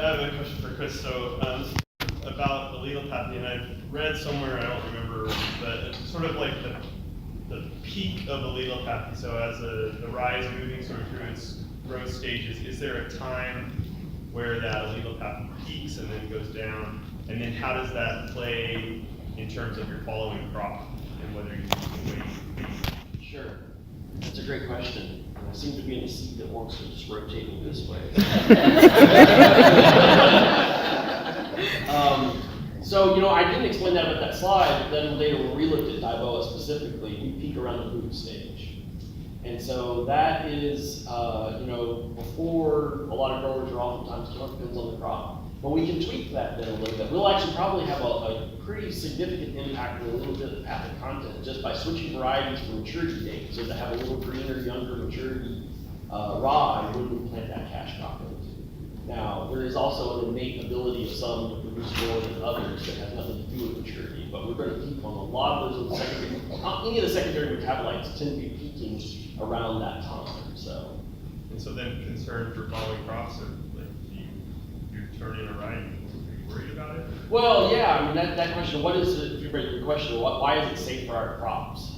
have a question for Chris. So about the legal path, and I've read somewhere, I don't remember, but it's sort of like the peak of the legal path. So as the rise moving sort of through its growth stages, is there a time where that illegal path peaks and then goes down? And then how does that play in terms of your following crop and whether you can wait? Sure. That's a great question. I seem to be in a seat that wants to just rotate me this way. So, I didn't explain that with that slide, but then later when we looked at Diboa specifically, we peak around the boot stage. And so that is, before a lot of growers are oftentimes killing, depends on the crop. But we can tweak that then a little bit. We'll actually probably have a pretty significant impact on a little bit of the pathic content just by switching varieties for maturity date. So to have a little greener, younger maturity rye when we plant that cash crop into. Now, there is also an innate ability of some to produce more than others that has nothing to do with maturity, but we're going to peak on a lot of those secondary. Any of the secondary metabolites tend to be peaking around that time. So. And so then concern for following crops, or like you're turning a rye, are you worried about it? Well, yeah, I mean that question. What is it? If you break your question, why is it safe for our crops?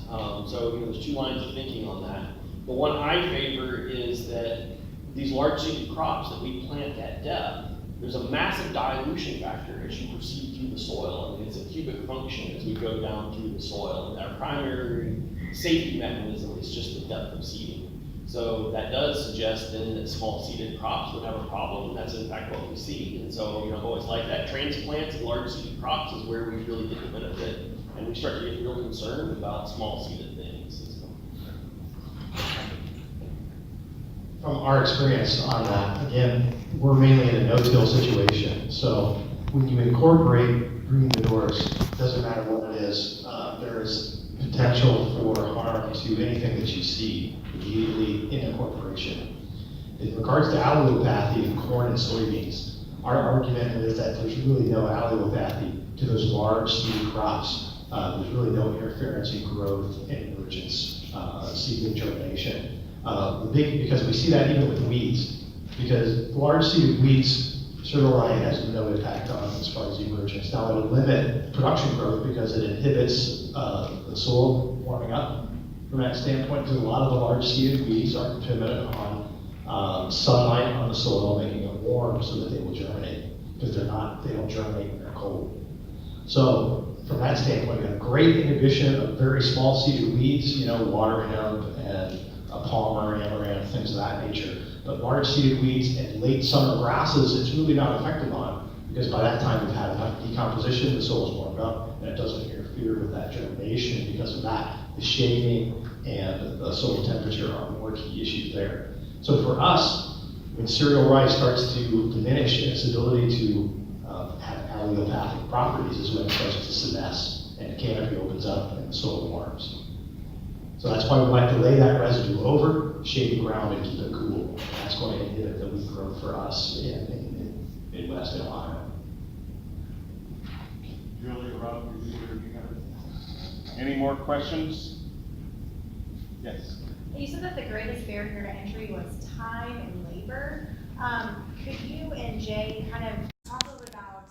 So there's two lines of thinking on that. The one I favor is that these large-seeded crops that we plant at depth, there's a massive dilution factor as you proceed through the soil. I mean, it's a cubic function as we go down through the soil. And our primary safety mechanism is just the depth of seeding. So that does suggest then that small seeded crops would have a problem, and that's in fact what we see. And so, I've always liked that. Transplants and large seeded crops is where we really get the benefit, and we start to get real concerned about small seeded things. From our experience on that, again, we're mainly in a no-till situation. So when you incorporate green manures, doesn't matter what it is, there is potential for harm to anything that you see immediately in incorporation. In regards to allelopathy in corn and soybeans, our argument is that there's really no allelopathy to those large seed crops. There's really no interference in growth and emergence, seedling germination. Because we see that even with weeds, because large seeded weeds, cereal rye has no impact on as far as emergence. Now it'll limit production growth because it inhibits the soil warming up from that standpoint, because a lot of the large seeded weeds are dependent on sunlight on the soil, making it warm so that they will germinate, because they don't germinate when they're cold. So from that standpoint, we have great inhibition of very small seeded weeds, water hemp and palmer, amaranth, things of that nature. But large seeded weeds and late summer grasses, it's really not effective on, because by that time we've had enough decomposition, the soil is warmed up, and it doesn't interfere with that germination. Because of that, the shading and the soil temperature are more key issues there. So for us, when cereal rye starts to diminish its ability to have allelopathic properties is when it starts to senesce and the canopy opens up and the soil warms. So that's why we like to lay that residue over, shade the ground, and keep it cool. That's going to inhibit the weed growth for us in Midwest and Ohio. Julie, Rob, any more questions? Yes. You said that the greatest barrier to entry was time and labor. Could you and Jay kind of talk a little bit about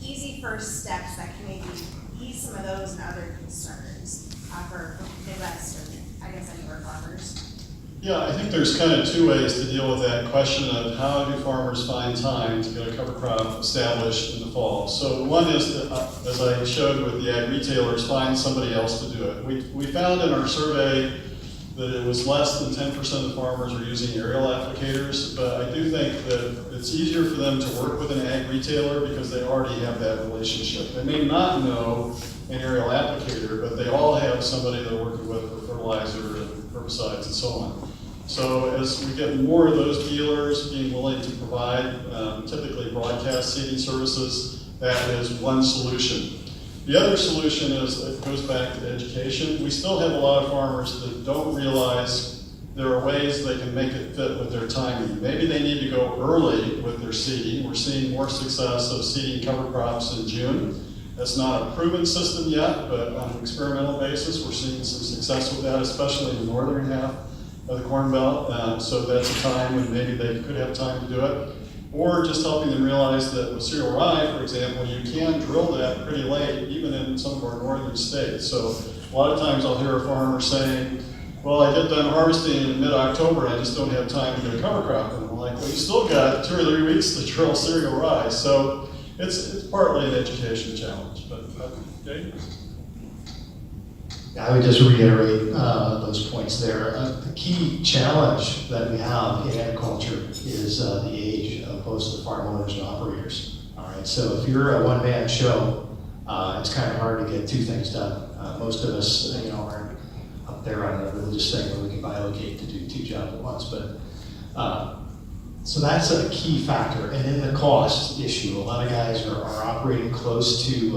easy first steps that can maybe ease some of those and other concerns for Midwest or I guess anywhere farmers? Yeah, I think there's kind of two ways to deal with that question of how do farmers find time to get a cover crop established in the fall. So one is that, as I showed with the ag retailers, find somebody else to do it. We found in our survey that it was less than 10% of farmers are using aerial applicators, but I do think that it's easier for them to work with an ag retailer because they already have that relationship. They may not know an aerial applicator, but they all have somebody they're working with for fertilizer and herbicides and so on. So as we get more of those dealers being willing to provide typically broadcast seeding services, that is one solution. The other solution is, it goes back to education. We still have a lot of farmers that don't realize there are ways they can make it fit with their timing. Maybe they need to go early with their seeding. We're seeing more success of seeding cover crops in June. That's not a proven system yet, but on an experimental basis, we're seeing some success with that, especially in the northern half of the Corn Belt. So that's a time when maybe they could have time to do it. Or just helping them realize that with cereal rye, for example, you can drill that pretty late, even in some of our northern states. So a lot of times I'll hear a farmer saying, well, I get done harvesting in mid-October and I just don't have time to get a cover crop. And I'm like, well, you still got 2 or 3 weeks to drill cereal rye. So it's partly an education challenge, but Jay? I would just reiterate those points there. The key challenge that we have in agriculture is the age of most of the farm owners and operators. All right, so if you're a one-man show, it's kind of hard to get 2 things done. Most of us, aren't up there on a religious thing where we can bilocate to do 2 jobs at once. But so that's a key factor. And then the cost issue. A lot of guys are operating close to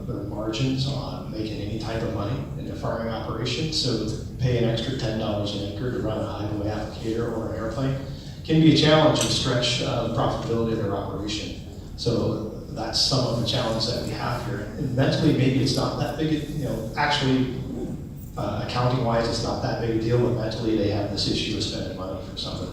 their margins on making any type of money in their farming operation. So to pay an extra $10 an acre to run a highway applicator or an airplane can be a challenge and stretch the profitability of their operation. So that's some of the challenge that we have here. And mentally, maybe it's not that big, actually, accounting-wise, it's not that big a deal, but mentally they have this issue of spending money for something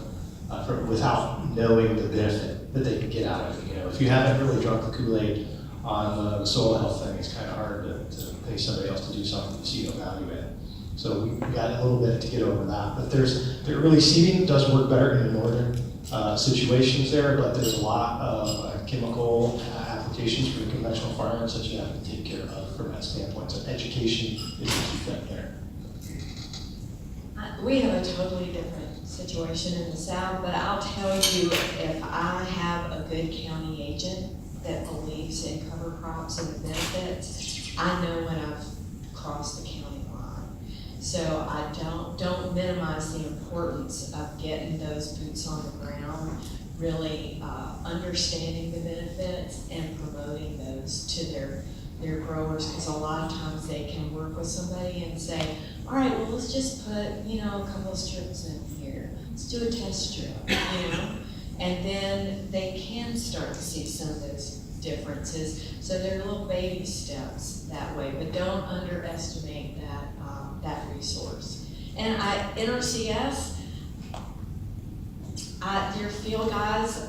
without knowing the benefit that they can get out of it. If you haven't really drunk the Kool-Aid on the soil health thing, it's kind of hard to pay somebody else to do something you see no value in. So we got a little bit to get over that. But the early seeding does work better in the northern situations there, but there's a lot of chemical applications for conventional farmers that you have to take care of from that standpoint. So education is the key thing there. We have a totally different situation in the South, but I'll tell you, if I have a good county agent that believes in cover crops and the benefits, I know when I've crossed the county line. So I don't minimize the importance of getting those boots on the ground, really understanding the benefits and promoting those to their growers, because a lot of times they can work with somebody and say, all right, well, let's just put, a couple of strips in here. Let's do a test strip, and then they can start to see some of those differences. So they're little baby steps that way, but don't underestimate that resource. And NRCS, your field guys,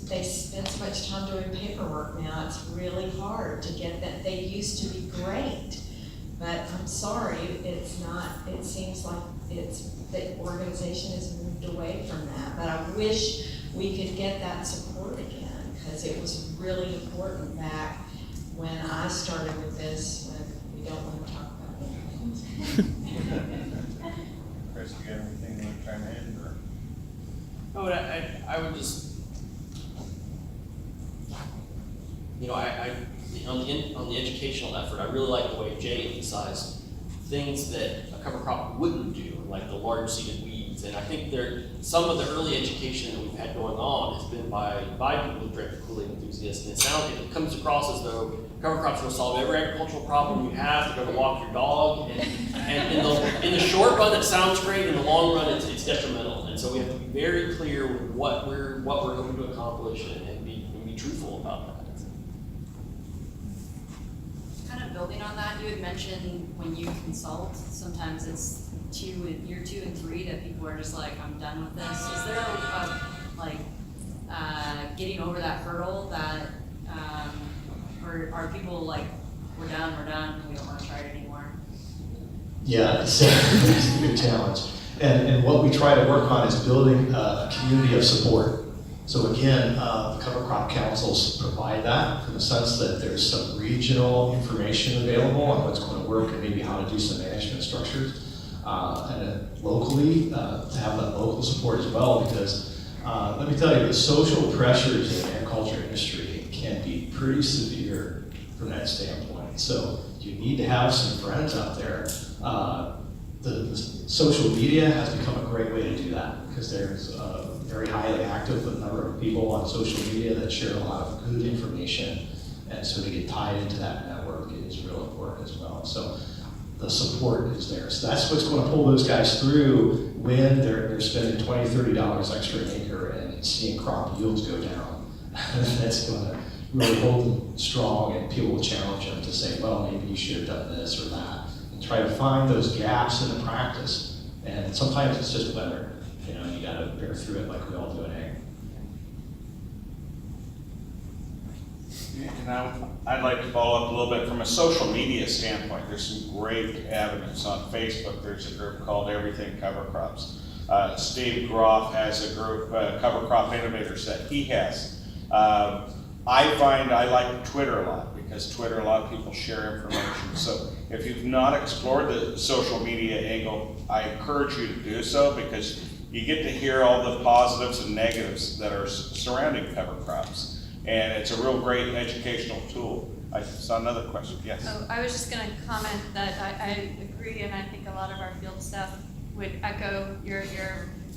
they spend so much time doing paperwork now, it's really hard to get that. They used to be great, but I'm sorry, it's not, it seems like the organization has moved away from that. But I wish we could get that support again, because it was really important back when I started with this, when we don't want to talk about it. Chris, do you have anything you want to chime in, or? No, I would just, on the educational effort, I really like the way Jay emphasized things that a cover crop wouldn't do, like the large seeded weeds. And I think some of the early education that we've had going on has been by people who drink the Kool-Aid enthusiasts. And it comes across as though cover crops will solve every agricultural problem you have to go to walk your dog. And in the short run, it sounds great. In the long run, it's detrimental. And so we have to be very clear with what we're hoping to accomplish and be truthful about that. Kind of building on that, you had mentioned when you consult, sometimes it's year 2 and 3 that people are just like, I'm done with this. Is there getting over that hurdle that, or are people like, we're done, we don't want to try it anymore? Yeah, it's a big challenge. And what we try to work on is building a community of support. So again, the cover crop councils provide that in the sense that there's some regional information available on what's going to work and maybe how to do some management structures. And then locally, to have that local support as well, because let me tell you, the social pressures in the agriculture industry can be pretty severe from that standpoint. So you need to have some friends out there. The social media has become a great way to do that, because there's very highly active a number of people on social media that share a lot of good information, and so to get tied into that network is real important as well. So the support is there. So that's what's going to pull those guys through when they're spending $20, $30 extra an acre and seeing crop yields go down. That's going to really hold them strong, and people will challenge them to say, well, maybe you should have done this or that, and try to find those gaps in the practice. And sometimes it's just weather. You got to bear through it like we all do in ag. And I'd like to follow up a little bit from a social media standpoint. There's some great avenues on Facebook. There's a group called Everything Cover Crops. Steve Groff has a group, Cover Crop Innovators, that he has. I find I like Twitter a lot because Twitter, a lot of people share information. So if you've not explored the social media angle, I encourage you to do so because you get to hear all the positives and negatives that are surrounding cover crops. And it's a real great educational tool. I saw another question, yes. Oh, I was just gonna comment that I agree, and I think a lot of our field staff would echo your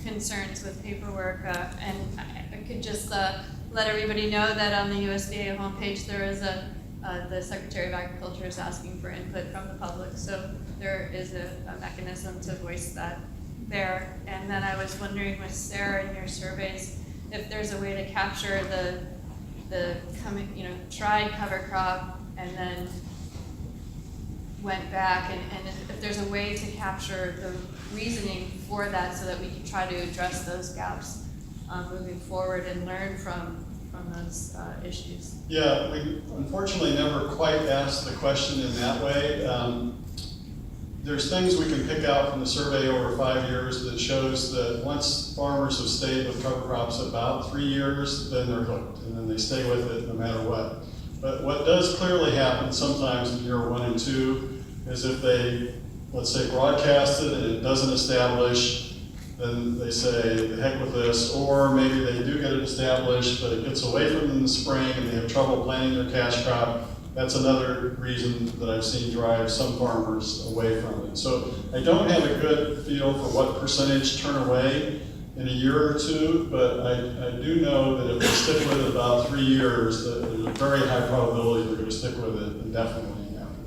concerns with paperwork, and I could just let everybody know that on the USDA homepage, there is the Secretary of Agriculture is asking for input from the public, so there is a mechanism to voice that there. And then I was wondering with Sarah in your surveys, if there's a way to capture the coming, tried cover crop and then went back, and if there's a way to capture the reasoning for that so that we can try to address those gaps moving forward and learn from those issues. Yeah, we unfortunately never quite asked the question in that way. There's things we can pick out from the survey over 5 years that shows that once farmers have stayed with cover crops about 3 years, then they're hooked, and then they stay with it no matter what. But what does clearly happen sometimes in year 1 and 2 is if they, let's say, broadcast it and it doesn't establish, then they say, the heck with this, or maybe they do get it established, but it gets away from them in the spring and they have trouble planting their cash crop. That's another reason that I've seen drive some farmers away from it. So I don't have a good feel for what percentage turn away in a year or two, but I do know that if they stick with it about 3 years, that there's a very high probability they're going to stick with it indefinitely after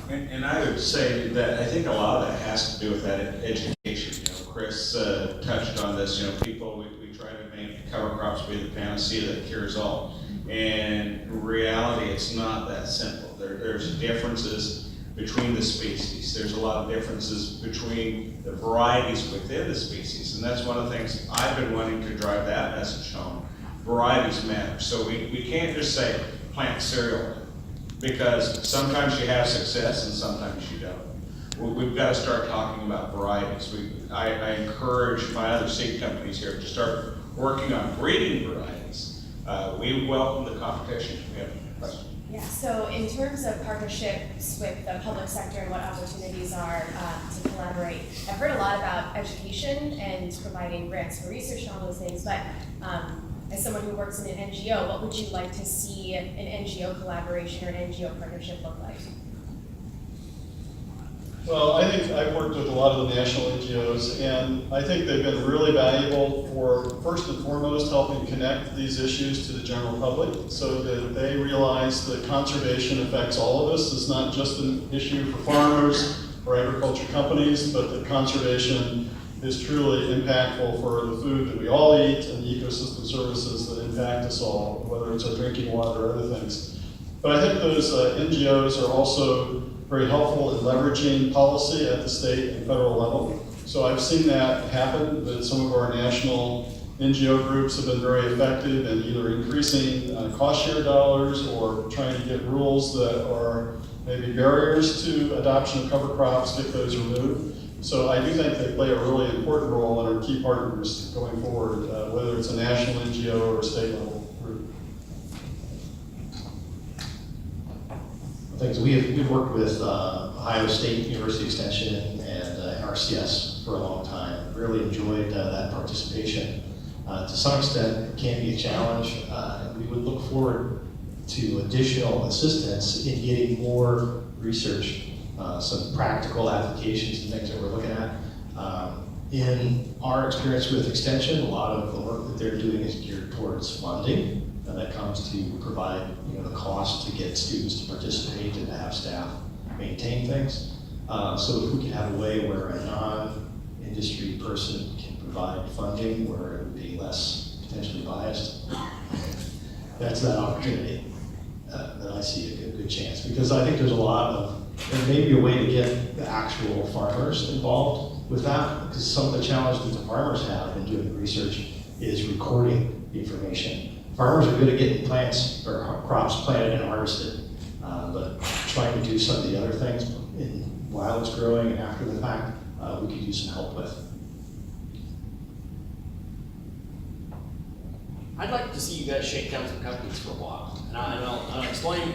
that. And I would say that I think a lot of that has to do with that education. Chris touched on this. People, we try to make cover crops be the panacea that cures all. And in reality, it's not that simple. There's differences between the species. There's a lot of differences between the varieties within the species. And that's one of the things I've been wanting to drive that message home. Varieties matter. So we can't just say plant cereal, because sometimes you have success and sometimes you don't. We've got to start talking about varieties. I encourage my other seed companies here to start working on breeding varieties. We welcome the competition. We have a question. Yeah, so in terms of partnerships with the public sector and what opportunities are to collaborate, I've heard a lot about education and providing grants for research and all those things, but as someone who works in an NGO, what would you like to see an NGO collaboration or an NGO partnership look like? Well, I think I've worked with a lot of the national NGOs, and I think they've been really valuable for, first and foremost, helping connect these issues to the general public so that they realize that conservation affects all of us. It's not just an issue for farmers or agriculture companies, but that conservation is truly impactful for the food that we all eat and the ecosystem services that impact us all, whether it's our drinking water or other things. But I think those NGOs are also very helpful in leveraging policy at the state and federal level. So I've seen that happen, that some of our national NGO groups have been very effective in either increasing cost share dollars or trying to get rules that are maybe barriers to adoption of cover crops, get those removed. So I do think they play a really important role and are key partners going forward, whether it's a national NGO or a state level group. Things we've worked with Ohio State University Extension and NRCS for a long time. Really enjoyed that participation. To some extent, it can be a challenge. We would look forward to additional assistance in getting more research, some practical applications and things that we're looking at. In our experience with Extension, a lot of the work that they're doing is geared towards funding. And that comes to provide the cost to get students to participate and to have staff maintain things. So if we can have a way where a non-industry person can provide funding where it would be less potentially biased, that's that opportunity that I see a good chance. Because I think there's a lot of, there may be a way to get the actual farmers involved with that, because some of the challenges that the farmers have in doing research is recording the information farmers are good at getting plants or crops planted and harvested, but trying to do some of the other things while it's growing and after the fact, we could use some help with. I'd like to see you guys shake down some companies for a while, and I'll explain.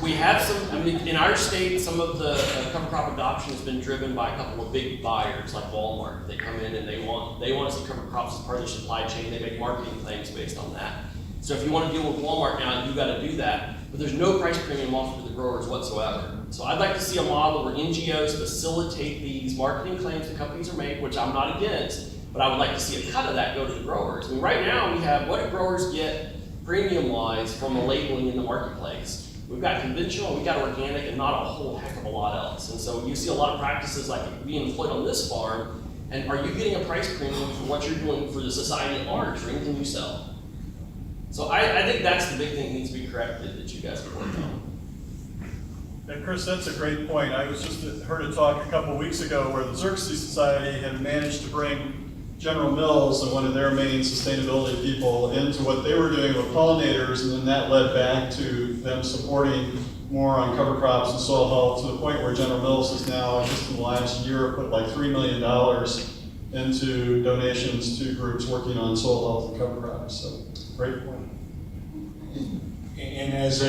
We have some, I mean, in our state, some of the cover crop adoption has been driven by a couple of big buyers like Walmart. They come in and they want to see cover crops as part of their supply chain. They make marketing claims based on that. So if you want to deal with Walmart now, you got to do that. But there's no price premium offered to the growers whatsoever. So I'd like to see a model where NGOs facilitate these marketing claims that companies are making, which I'm not against, but I would like to see a cut of that go to the growers. I mean, right now we have, what do growers get premium-wise from the labeling in the marketplace? We've got conventional, we've got organic, and not a whole heck of a lot else. And so you see a lot of practices like being employed on this farm, and are you getting a price premium for what you're doing for the society at large, for anything you sell? So I think that's the big thing that needs to be corrected that you guys are working on. And Chris, that's a great point. I was just heard a talk a couple weeks ago where the Xerxes Society had managed to bring General Mills and one of their main sustainability people into what they were doing with pollinators, and then that led back to them supporting more on cover crops and soil health to the point where General Mills has now, just in the last year, put like $3 million into donations to groups working on soil health and cover crops. So, great point. And as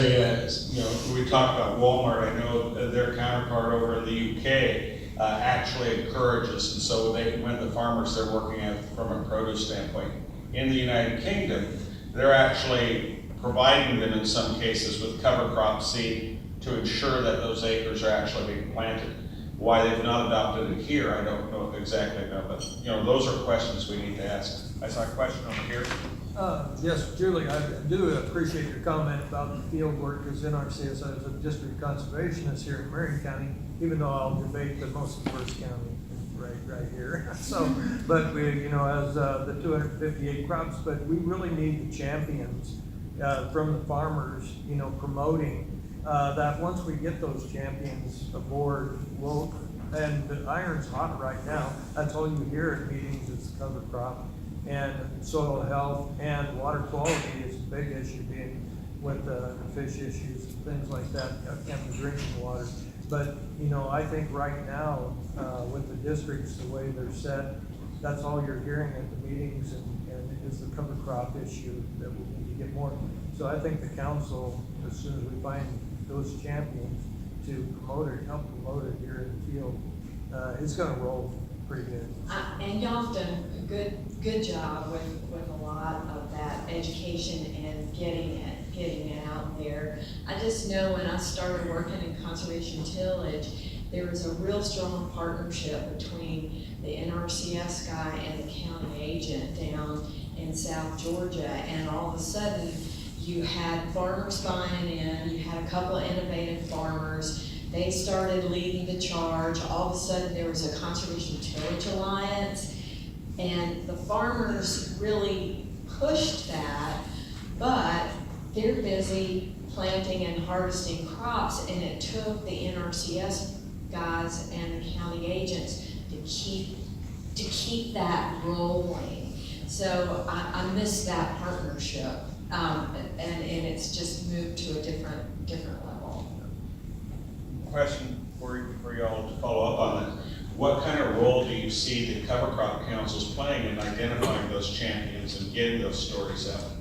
we talked about Walmart, I know their counterpart over in the UK actually encourages, and so when the farmers they're working at from a produce standpoint. In the United Kingdom, they're actually providing them in some cases with cover crop seed to ensure that those acres are actually being planted. Why they've not adopted it here, I don't know exactly, but those are questions we need to ask. I saw a question over here. Yes, Julie, I do appreciate your comment about the field workers in our CSI as a district conservationist here in Marion County, even though I'll debate that most of the first county is right here. So, but we, as the 258 crops, but we really need the champions from the farmers, promoting that once we get those champions aboard, and the iron's hot right now, that's all you hear at meetings is cover crop. And soil health and water quality is a big issue, being with the fish issues and things like that, and the drinking water. But, I think right now, with the districts, the way they're set, that's all you're hearing at the meetings and is the cover crop issue that we need to get more. So I think the council, as soon as we find those champions to promote it, help promote it here in the field, it's gonna roll pretty good. And y'all have done a good job with a lot of that education and getting it out there. I just know when I started working in conservation tillage, there was a real strong partnership between the NRCS guy and the county agent down in South Georgia, and all of a sudden you had farmers buying in, you had a couple of innovative farmers. They started leading the charge. All of a sudden there was a Conservation Tillage Alliance, and the farmers really pushed that, but they're busy planting and harvesting crops, and it took the NRCS guys and the county agents to keep that rolling. So I miss that partnership, and it's just moved to a different level. Question for y'all to follow up on that. What kind of role do you see the cover crop councils playing in identifying those champions and getting those stories out?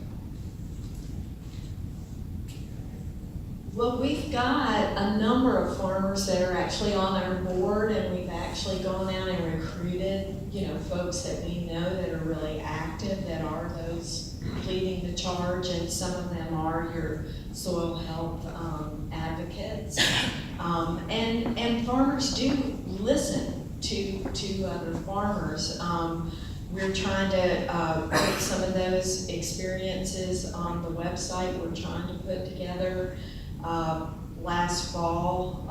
Well, we've got a number of farmers that are actually on our board, and we've actually gone out and recruited, folks that we know that are really active, that are those leading the charge, and some of them are your soil health advocates. And farmers do listen to other farmers. We're trying to put some of those experiences on the website. We're trying to put together last fall,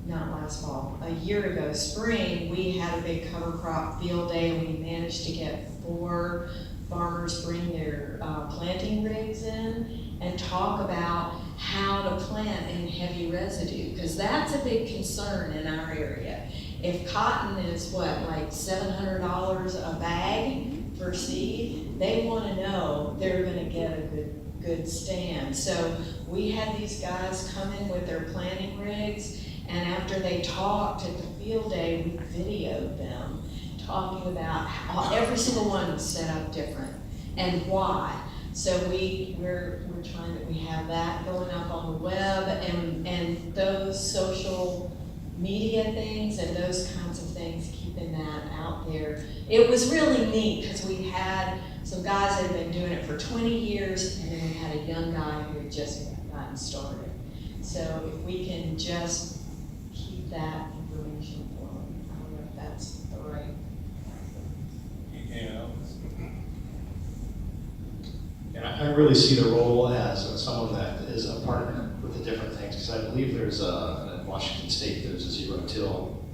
not last fall, a year ago, spring, we had a big cover crop field day, and we managed to get 4 farmers bring their planting rigs in and talk about how to plant in heavy residue, because that's a big concern in our area. If cotton is like $700 a bag, for seed, they wanna know they're gonna get a good stand. So we had these guys come in with their planting rigs, and after they talked at the field day, we videoed them talking about how every single one was set up different and why. So we're trying to, we have that going up on the web, and those social media things and those kinds of things, keeping that out there. It was really neat because we had some guys that had been doing it for 20 years, and then we had a young guy who had just gotten started. So if we can just keep that information flowing, I don't know if that's the right. And I really see the role as someone that is a partner with the different things, because I believe there's in Washington State, there's a zero-till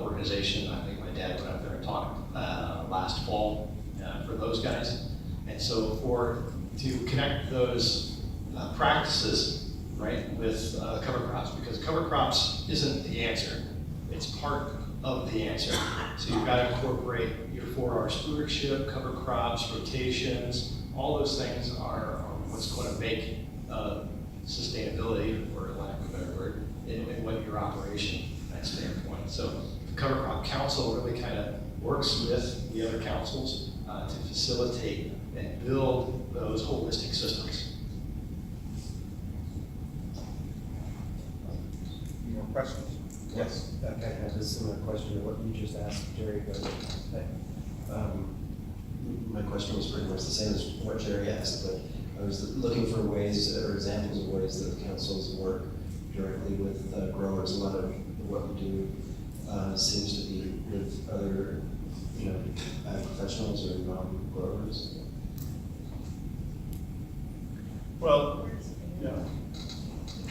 organization. I think my dad went up there and talked last fall for those guys. And so to connect those practices, right, with cover crops, because cover crops isn't the answer, it's part of the answer. So you've got to incorporate your 4R stewardship, cover crops, rotations. All those things are what's going to make sustainability, for lack of a better word, in what your operation at standpoint. So the Cover Crop Council really kind of works with the other councils to facilitate and build those holistic systems. More questions? Yes. I kind of have a similar question to what you just asked, Jerry, but my question was pretty much the same as what Jerry asked, but I was looking for ways or examples of ways that the councils work directly with growers. A lot of what we do seems to be with other, ag professionals or non-growers. Well, yeah.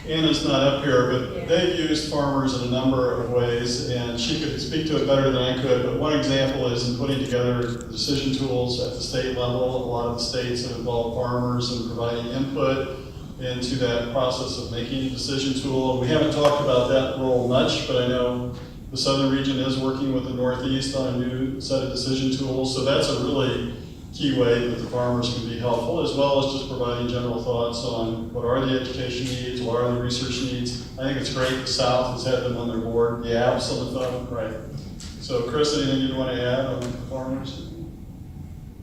Anna's not up here, but they've used farmers in a number of ways, and she could speak to it better than I could, but one example is in putting together decision tools at the state level. A lot of the states have involved farmers in providing input into that process of making a decision tool. We haven't talked about that role much, but I know the southern region is working with the Northeast on a new set of decision tools, so that's a really key way that the farmers can be helpful, as well as just providing general thoughts on what are the education needs, what are the research needs. I think it's great the South has had them on their board, the apps on the phone, right. So Chris, anything you'd want to add on the farmers?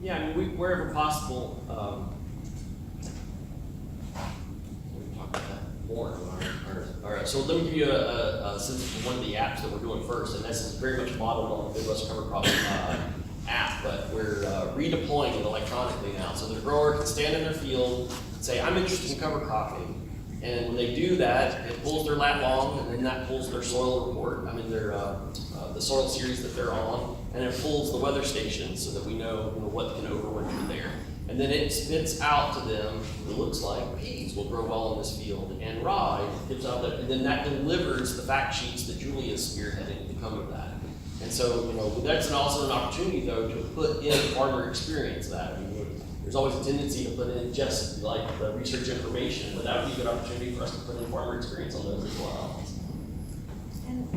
Yeah, I mean, wherever possible, we talk about that more. All right, so let me give you a sense of one of the apps that we're doing first, and this is very much modeled on the Midwest Cover Crop app, but we're redeploying it electronically now. So the grower can stand in their field and say, I'm interested in cover cropping. And when they do that, it pulls their lat long, and then that pulls their soil report, the soil series that they're on, and it pulls the weather station so that we know, what can overwinter there. And then it spits out to them, it looks like peas will grow well in this field, and rye gives out that, and then that delivers the fact sheets that Julie is spearheading to come with that. And so, that's also an opportunity, though, to put in farmer experience that. I mean, there's always a tendency to put in just like the research information, but that would be a good opportunity for us to put in farmer experience on those as well. And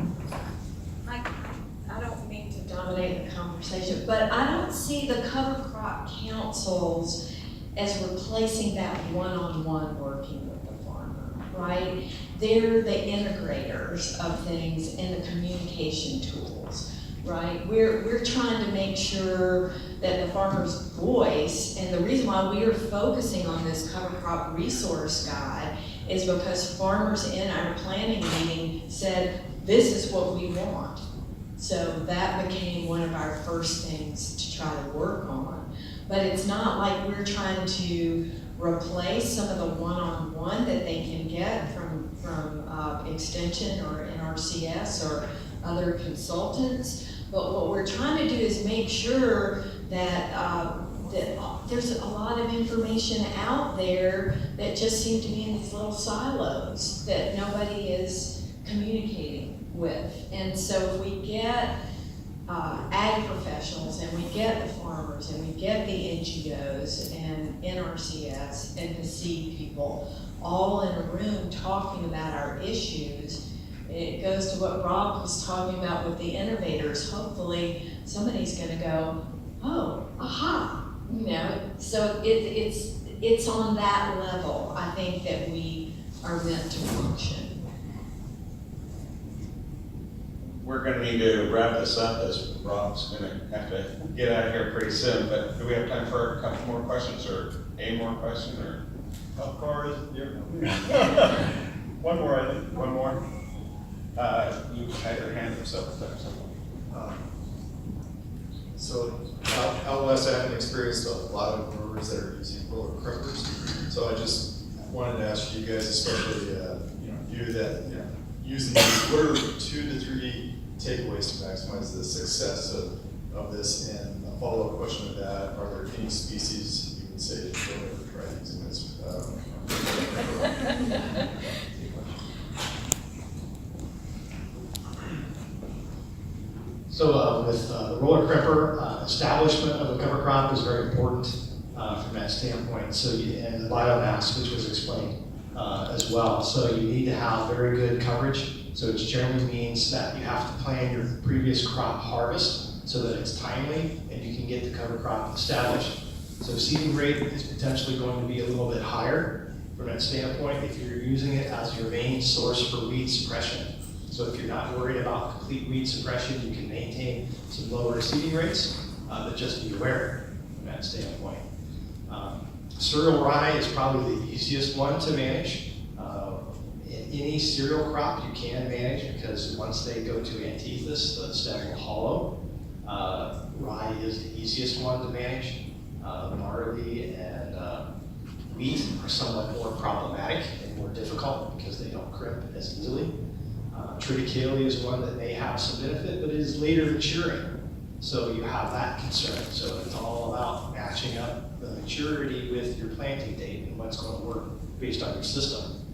I don't mean to dominate the conversation, but I don't see the cover crop councils as replacing that one-on-one working with the farmer, right? They're the integrators of things and the communication tools, right? We're trying to make sure that the farmer's voice, and the reason why we are focusing on this cover crop resource guide is because farmers in our planning meeting said, this is what we want. So that became one of our first things to try to work on. But it's not like we're trying to replace some of the one-on-one that they can get from Extension or NRCS or other consultants. But what we're trying to do is make sure that there's a lot of information out there that just seem to be in these little silos that nobody is communicating with. And so if we get ag professionals and we get the farmers and we get the NGOs and NRCS and the seed people all in a room talking about our issues, it goes to what Rob was talking about with the innovators. Hopefully somebody's going to go, oh, aha, you know, so it's on that level, I think, that we are meant to function. We're gonna need to wrap this up as Rob's gonna have to get out of here pretty soon, but do we have time for a couple more questions or a more question or? How far is it? One more, I think, one more. You had your hand up, so. So out west, I haven't experienced a lot of growers that are using roller crimpers. So I just wanted to ask you guys, especially you that use these, what are 2 to 3 takeaways to maximize the success of this? And a follow-up question to that: are there any species you would say that you don't ever try using this? So with the roller crimper, establishment of a cover crop is very important from that standpoint. So and the biomass, which was explained as well. So you need to have very good coverage. So it generally means that you have to plan your previous crop harvest so that it's timely and you can get the cover crop established. So seeding rate is potentially going to be a little bit higher from that standpoint if you're using it as your main source for weed suppression. So if you're not worried about complete weed suppression, you can maintain some lower seeding rates, but just be aware from that standpoint. Cereal rye is probably the easiest one to manage. Any cereal crop you can manage because once they go to antithesis, the stem will hollow. Rye is the easiest one to manage. Barley and wheat are somewhat more problematic and more difficult because they don't crimp as easily. Triticale is one that may have some benefit, but is later maturing. So you have that concern. So it's all about matching up the maturity with your planting date and what's going to work based on your system.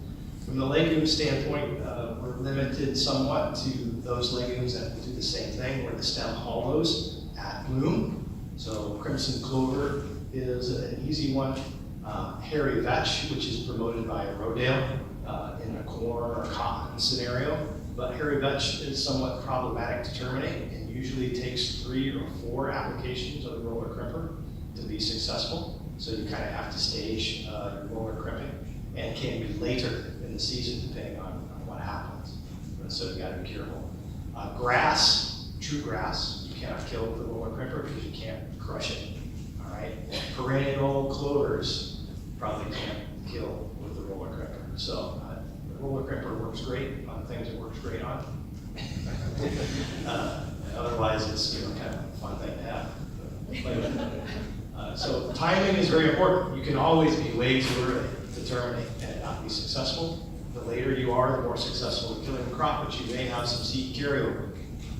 From the legume standpoint, we're limited somewhat to those legumes that will do the same thing, where the stem hollows at bloom. So crimson clover is an easy one. Hairy vetch, which is promoted by Rodale in a corn or cotton scenario. But hairy vetch is somewhat problematic to terminate and usually takes 3 or 4 applications of the roller crimper to be successful. So you kind of have to stage your roller crimping, and can be later in the season depending on what happens. And so you got to be careful. Grass, true grass, you cannot kill with the roller crimper because you can't crush it. All right. Perennial clovers probably can't kill with the roller crimper. So the roller crimper works great on things it works great on. Otherwise, it's kind of a fun thing to have. So timing is very important. You can always be way too early to terminate and not be successful. The later you are, the more successful in killing the crop, but you may have some seed carryover.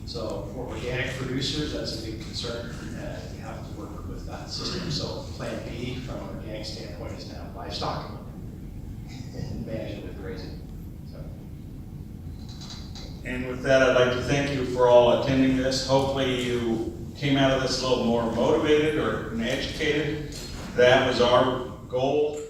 So for organic producers, that's a big concern, and you have to work with that system. So plan B from an organic standpoint is to have livestock and manage it with grazing. So. And with that, I'd like to thank you for all attending this. Hopefully you came out of this a little more motivated or educated. That was our goal.